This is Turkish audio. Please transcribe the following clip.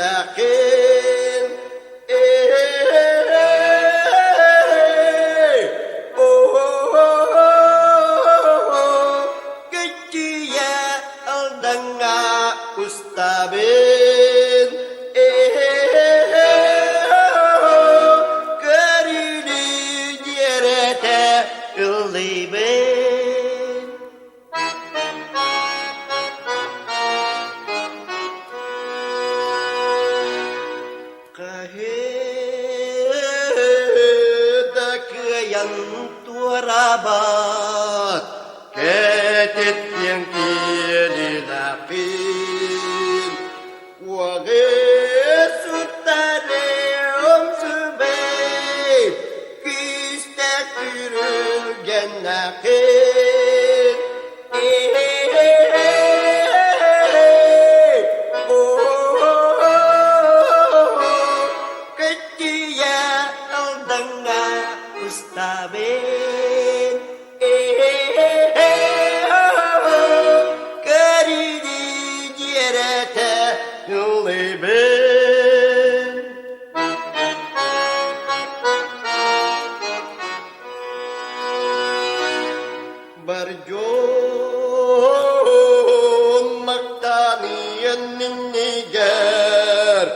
mustaqim. Kecil aldanga ustabin. Kerili jerete ulibin. Kahit yang tua rabat, ketit yang dilapin, wage sutare om subay, kista turul genakin. Ustabin, keridi jerete ulibin. Berjun maktanian ninniger.